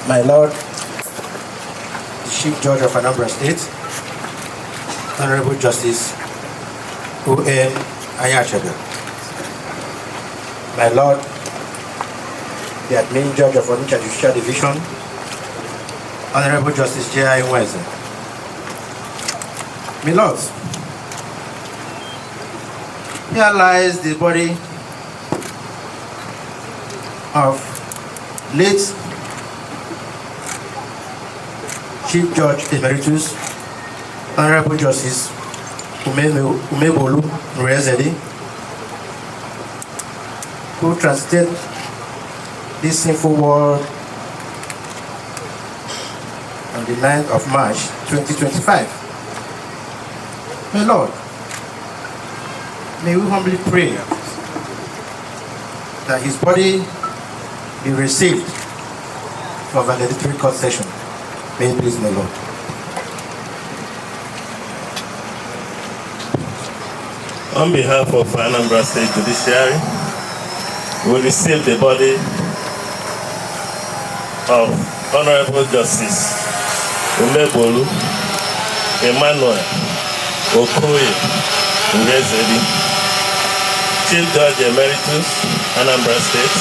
My Lord, the Chief Judge of Anambra State, Honorable Justice Umegbolu. My Lord, the Admin Judge of Onitsha Judicial Division, Honorable Justice J.I. Weze. My Lords, here lies the body of late Chief Judge Emeritus, Honorable Justice Umegbolu, who transited this sinful world on the 9th of March 2025. My Lord, may we humbly pray that his body be received for valedictory court session. May it please my Lord. On behalf of Anambra State Judiciary, we receive the body of Honorable Justice Umegbolu Emmanuel Okoye Ngezedi, Chief Judge Emeritus, Anambra State,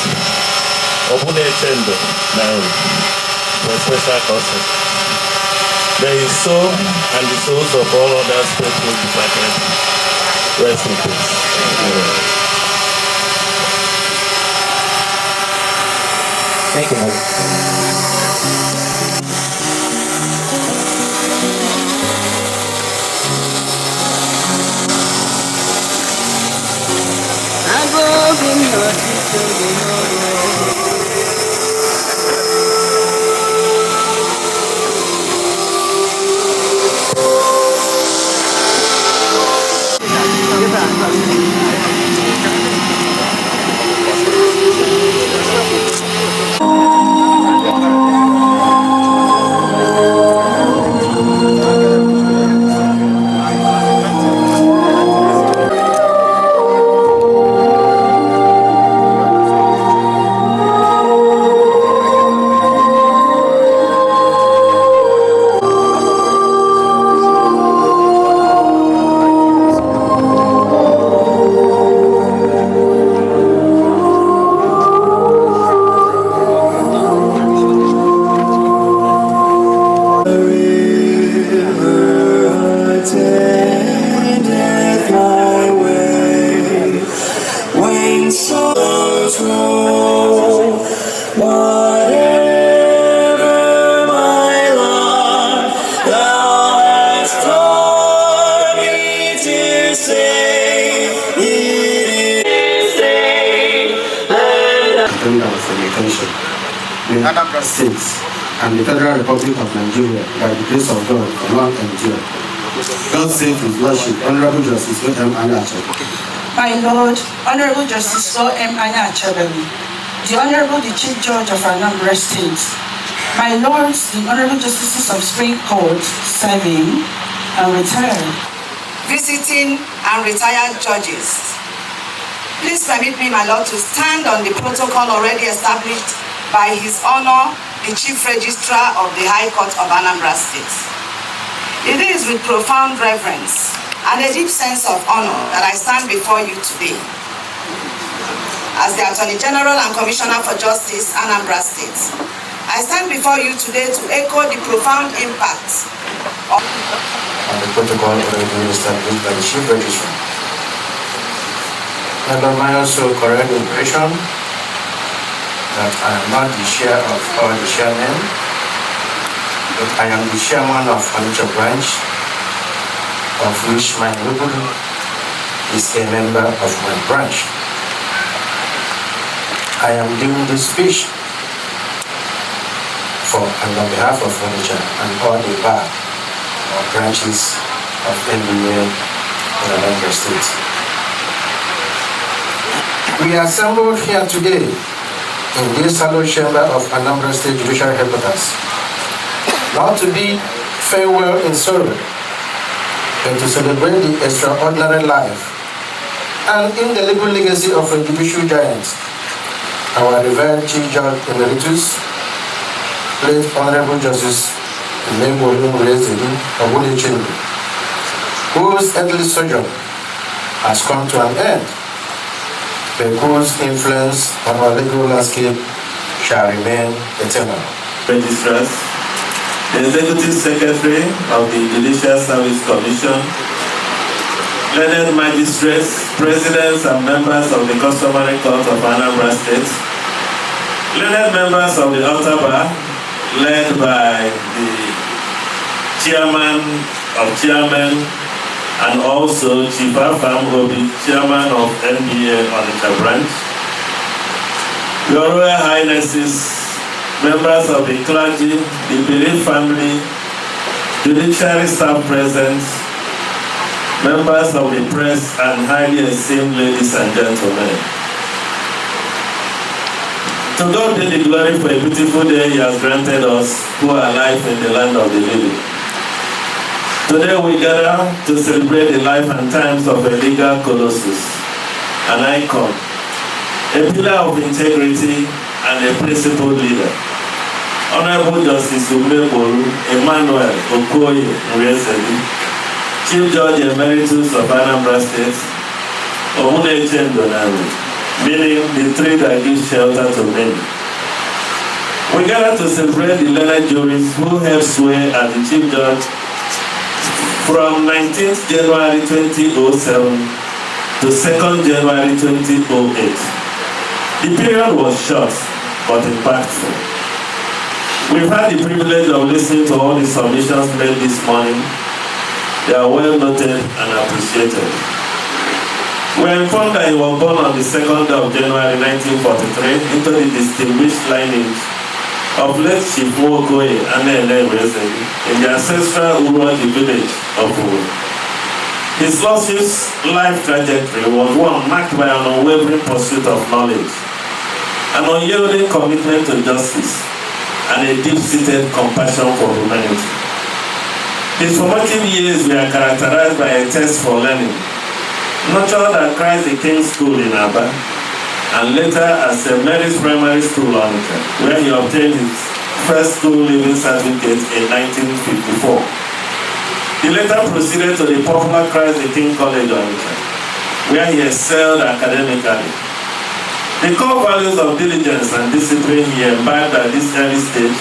Obune Chendo Nari, for special causes. May his soul and the souls of all others faithful departed rest in peace. Thank you, Lord. The Anambra States and the Federal Republic of Nigeria, by the grace of God, long endure. God save His Lordship, Honorable Justice O.M. My Lord, Honorable Justice O.M. the Honorable the Chief Judge of Anambra State, my Lords, the Honorable Justices of Supreme Court, serving and retired, visiting and retired judges. Please permit me, my Lord, to stand on the protocol already established by His Honor, the Chief Registrar of the High Court of Anambra State. It is with profound reverence and a deep sense of honor that I stand before you today as the Attorney General and Commissioner for Justice, Anambra State. I stand before you today to echo the profound impact of the protocol already established by the Chief Registrar. And I also correct the impression that I am not the chair of all the chairmen, but I am the chairman of Onitsha branch, of which my Umegbolu is a member of my branch. I am doing this speech for and on behalf of Onitsha and all the bar or branches of NBA in Anambra State. We are assembled here today in this hallowed chamber of Anambra State Judicial Headquarters, not to bid farewell in sorrow, but to celebrate the extraordinary life and indelible legacy of a judicial giant, our revered Chief Judge Emeritus, late Honorable Justice Umegbolu of whose earthly sojourn has come to an end, but whose influence on our legal landscape shall remain eternal. Registrars, the Executive Secretary of the Judicial Service Commission, learned magistrates, presidents and members of the Customary Court of Anambra State, learned members of the Outer Bar, led by the Chairman of Chairmen and also Chief Afam Obi, Chairman of NBA Onitsha Branch, Your Royal Highnesses, members of the clergy, the bereaved family, judiciary staff present, members of the press, and highly esteemed ladies and gentlemen. To God be the glory for a beautiful day He has granted us who are alive in the land of the living. Today we gather to celebrate the life and times of a legal colossus, an icon, a pillar of integrity, and a principled leader. Honorable Justice Umegbolu Emmanuel Okoye Nrieseli, Chief Judge Emeritus of Anambra State, Udonna, meaning the tree that gives shelter to many. We gather to celebrate the learned juries who held sway as the Chief Judge from 19th January 2007 to 2nd January 2008. The period was short but impactful. We've had the privilege of listening to all the submissions made this morning. They are well noted and appreciated. We are informed that he was born on the 2nd of January 1943 into the distinguished lineage of late Chief Okoye and Nrieseli in the ancestral Uroji village of Uwe. His lordship's life trajectory was one marked by an unwavering pursuit of knowledge, an unyielding commitment to justice, and a deep-seated compassion for humanity. His formative years were characterized by a thirst for learning, nurtured at Christ the King School in Aba, and later at St. Mary's Primary School, Onitsha, where he obtained his first school leaving certificate in 1954. He later proceeded to the popular Christ the King College, Onitsha, where he excelled academically. The core values of diligence and discipline he imbibed at this early stage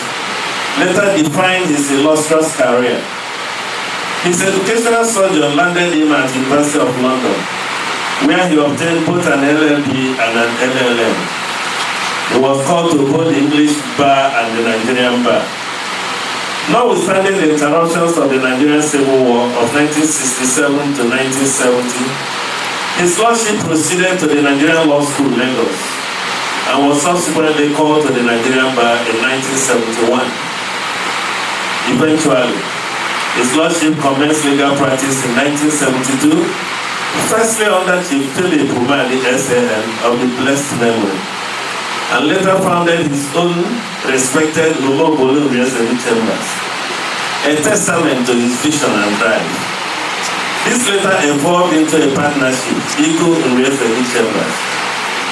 later defined his illustrious career. His educational sojourn landed him at the University of London, where he obtained both an LLB and an LLM. He was called to both the English bar and the Nigerian bar. Notwithstanding the interruptions of the Nigerian Civil War of 1967 to 1970, his lordship proceeded to the Nigerian Law School, Lagos, and was subsequently called to the Nigerian bar in 1971. Eventually, his lordship commenced legal practice in 1972, firstly under Chief Philip Umali SAN of the blessed memory, and later founded his own respected Umegbolu chambers, a testament to his vision and drive. This later evolved into a partnership, Eagle chambers,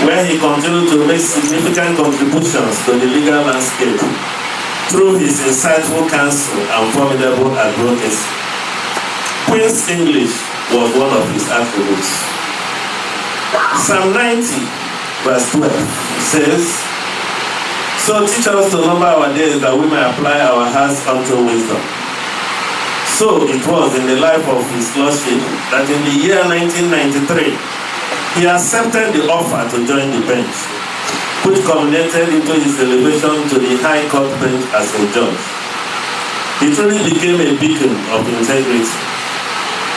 where he continued to make significant contributions to the legal landscape through his insightful counsel and formidable advocacy. Queen's English was one of his attributes. Psalm 90, verse 12 says, "So teach us to number our days that we may apply our hearts unto wisdom." So it was in the life of his lordship that in the year 1993, he accepted the offer to join the bench, which culminated into his elevation to the High Court bench as a judge. He truly became a beacon of integrity.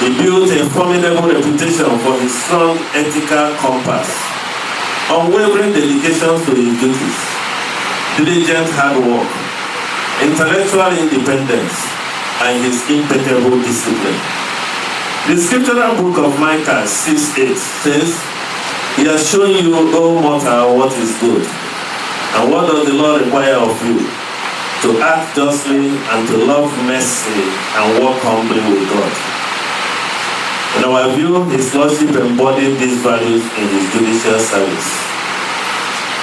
He built a formidable reputation for his strong ethical compass, unwavering dedication to his duties, diligent hard work, intellectual independence, and his impeccable discipline. The scriptural book of Micah 6:8 says, "He has shown you, O mortal, what is good. And what does the Lord require of you? To act justly and to love mercy and walk humbly with God." In our view, his lordship embodied these values in his judicial service.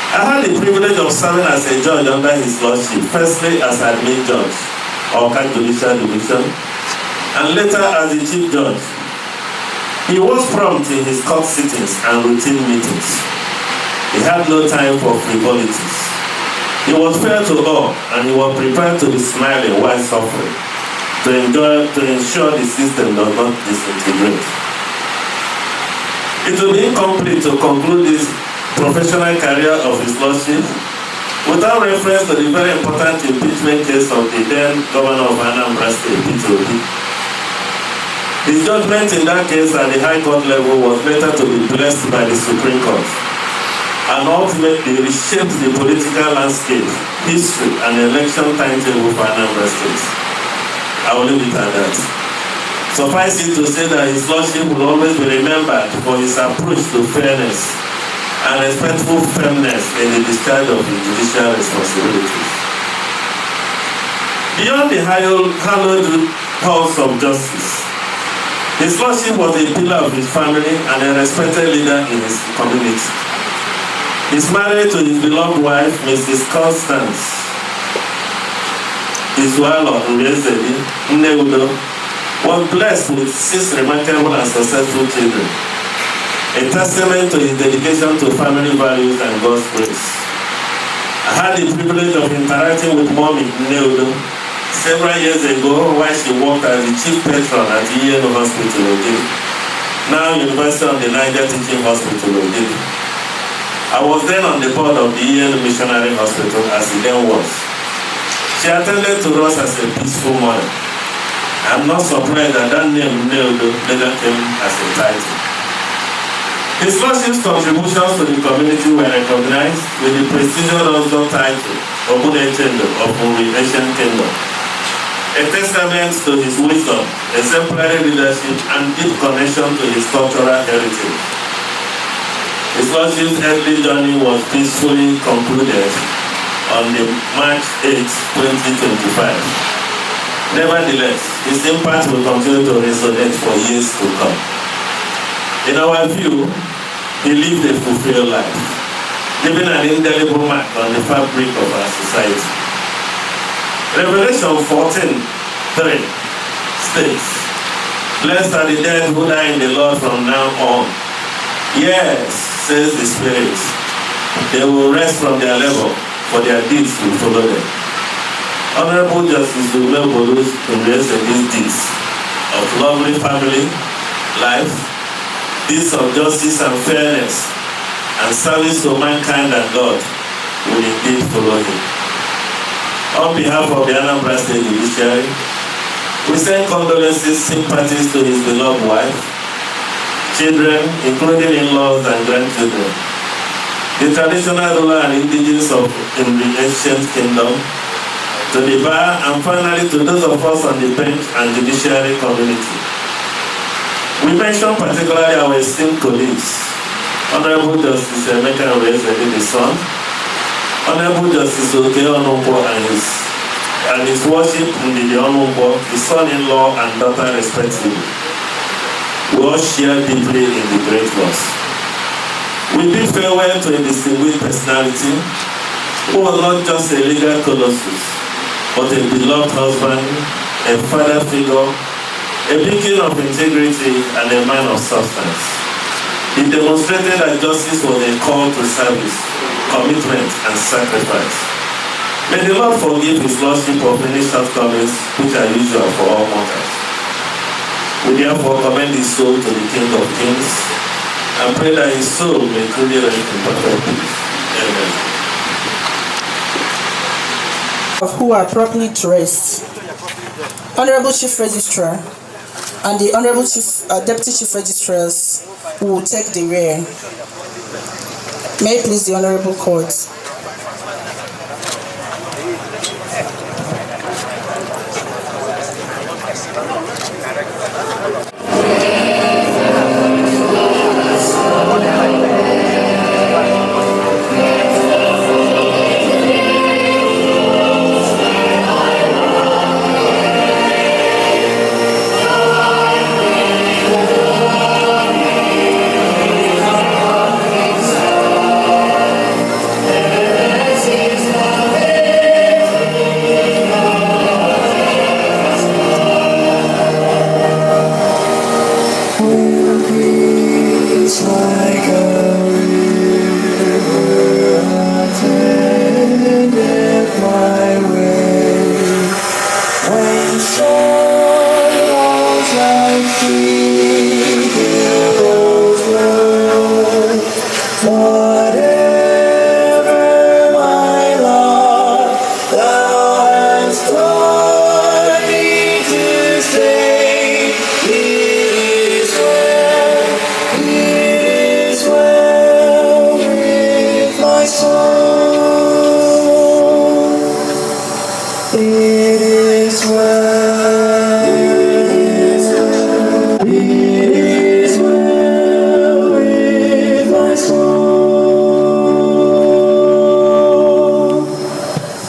I had the privilege of serving as a judge under his lordship, firstly as admin judge, Oka Judicial Division, and later as the chief judge. He was prompt in his court sittings and routine meetings. He had no time for frivolities. He was fair to all, and he was prepared to be smiling while suffering, to ensure the system does not disintegrate. It will be incomplete to conclude this professional career of his lordship without reference to the very important impeachment case of the then governor of Anambra State, P2B. His judgment in that case at the High Court level was later to be blessed by the Supreme Court and ultimately reshaped the political landscape, history, and election timetable for Anambra State. I will leave it at that. Suffice it to say that his lordship will always be remembered for his approach to fairness and respectful firmness in the discharge of his judicial responsibilities. Beyond the hallowed halls of justice, his lordship was a pillar of his family and a respected leader in his community. His marriage to his beloved wife, Mrs. Constance Izualo Udonna, was blessed with 6 remarkable and successful children, a testament to his dedication to family values and God's grace. I had the privilege of interacting with Mommy Udonna several years ago while she worked as the chief patron at the Hospital Ogidi, now University of the Niger Teaching Hospital Ogidi. I was then on the board of the Missionary Hospital as he then was. She attended to us as a peaceful mother. I'm not surprised that name later came as a title. His lordship's contributions to the community were recognized with the prestigious Oslo title, Obunechendo of the Asian Kingdom, a testament to his wisdom, exemplary leadership, and deep connection to his cultural heritage. His lordship's earthly journey was peacefully concluded on the March 8, 2025. Nevertheless, his impact will continue to resonate for years to come. In our view, he lived a fulfilled life, leaving an indelible mark on the fabric of our society. Revelation 14:3 states, "Blessed are the dead who die in the Lord from now on. Yes, says the Spirit, they will rest from their labor, for their deeds will follow them." Honorable Justice Umegbolu embraced these deeds of lovely family, life, deeds of justice and fairness, and service to mankind and God will indeed follow him. On behalf of the Anambra State Judiciary, we send condolences, sympathies to his beloved wife, children, including in-laws and grandchildren, the traditional ruler and indigenous of in the ancient kingdom, to the bar, and finally to those of us on the bench and judiciary community. We mention particularly our esteemed colleagues, Honorable Justice Emeka Rezeli, the son, Honorable Justice Oke Onumbo and his worship Ndidi Onumbo, the son-in-law and daughter respectively. We all share deeply in the great loss. We bid farewell to a distinguished personality who was not just a legal colossus, but a beloved husband, a father figure, a beacon of integrity, and a man of substance. He demonstrated that justice was a call to service, commitment, and sacrifice. May the Lord forgive his lordship of any shortcomings which are usual for all mortals. We therefore commend his soul to the King of Kings and pray that his soul may truly rest in perfect peace. Amen. Who are properly to rest. Honorable Chief Registrar and the Honorable Deputy Chief Registrars will take the rear. May it please the Honorable Court.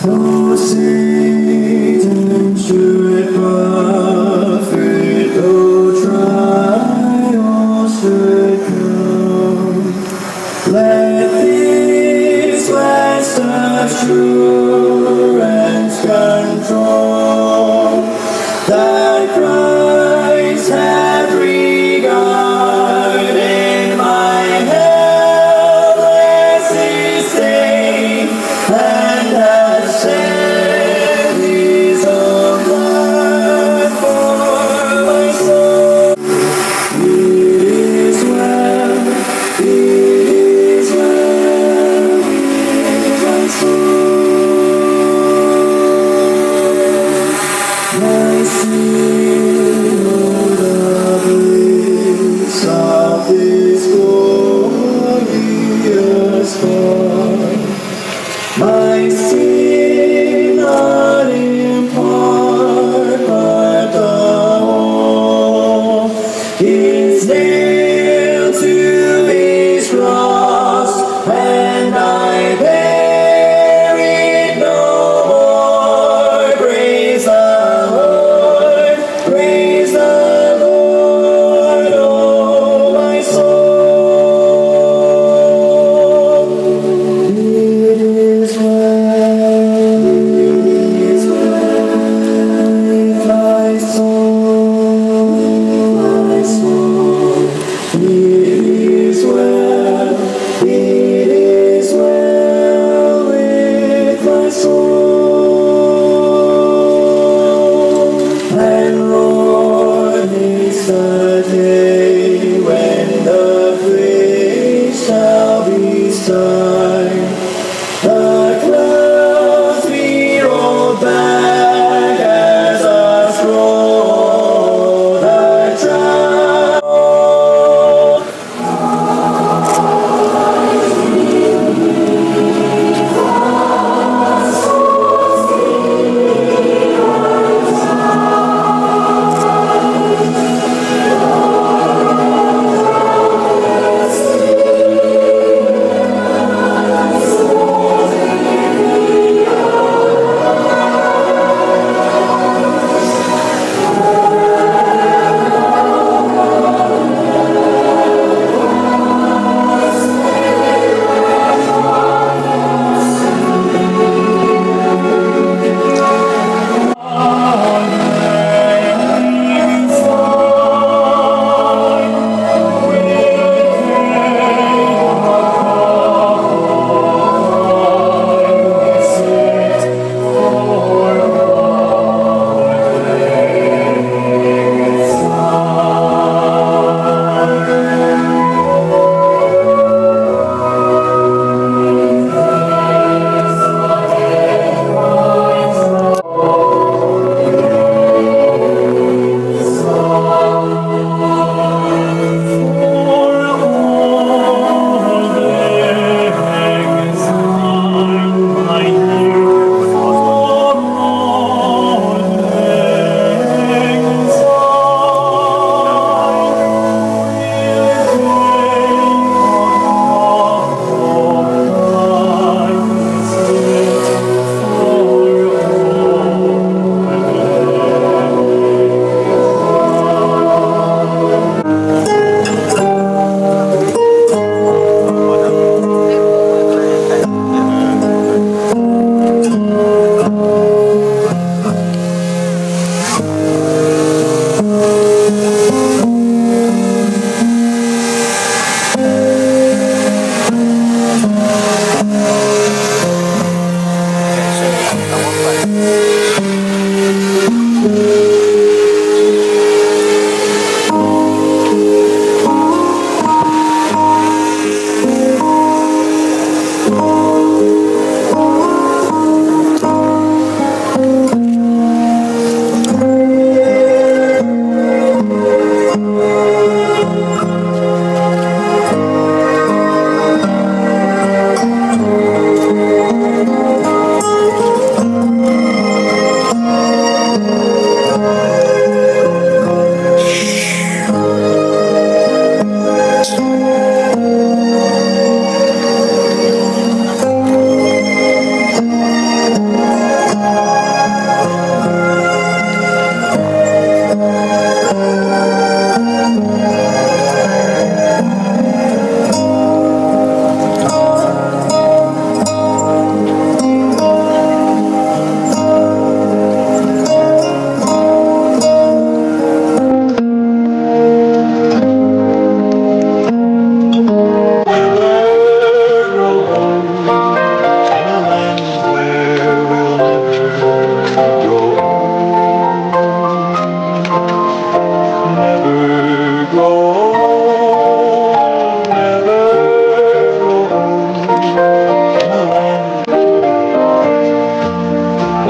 though Satan should buffet, though trials should come, let this last assurance control that Christ hath regarded my helpless estate and hath set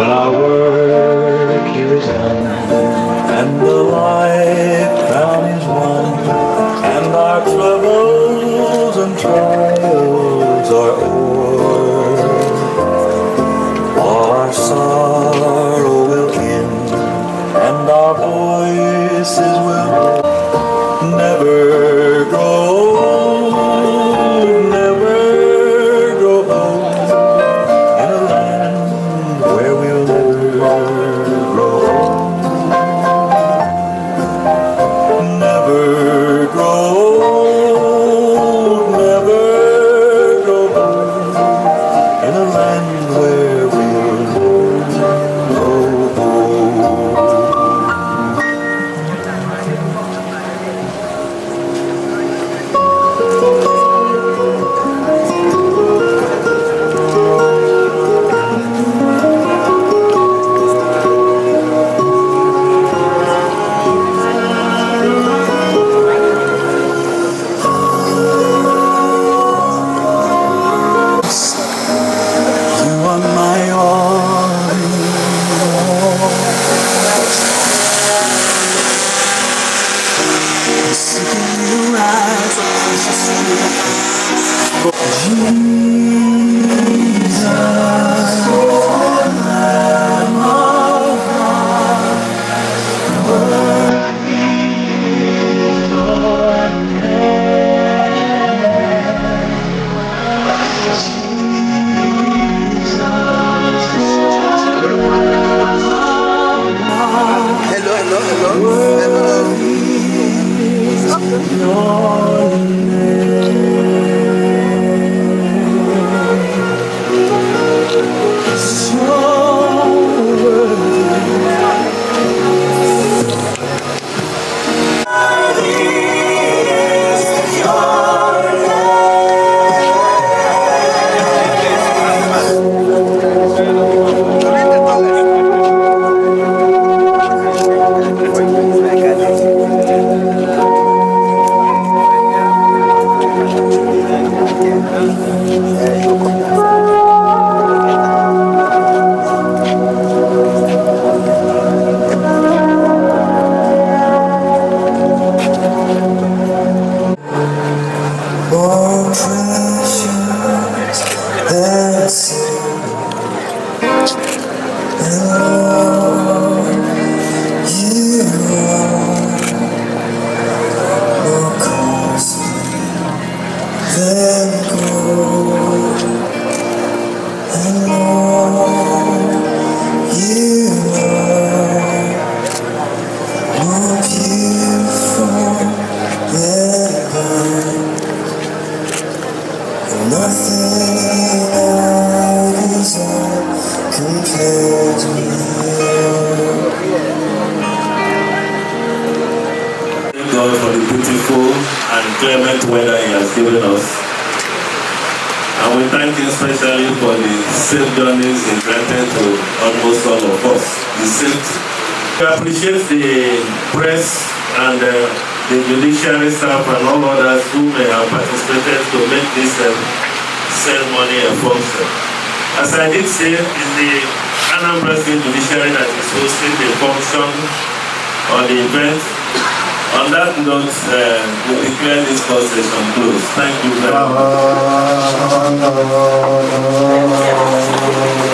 when our work here is done, and the life crown is won, and our troubles and trials are o'er. All our sorrow will end, and our voices will never grow old, never grow old, in a land where we'll never grow old, never grow old, never grow old, in a land where we'll grow old. You are my all in all. Seeking you as a precious Jesus, Lamb of God, worthy is your more precious than and Lord, you are more costly than gold, and Lord, you are more beautiful than gold. Nothing I desire compares with you. Thank God for the beautiful and clement weather He has given us. And we thank Him especially for the safe journeys He granted to almost all of us. The safe. We appreciate the press and the judiciary staff and all others who may have participated to make this ceremony a function. As I did say, it's the Anambra State Judiciary that is hosting the function or the event. On that note, we declare this court session closed. Thank you very much.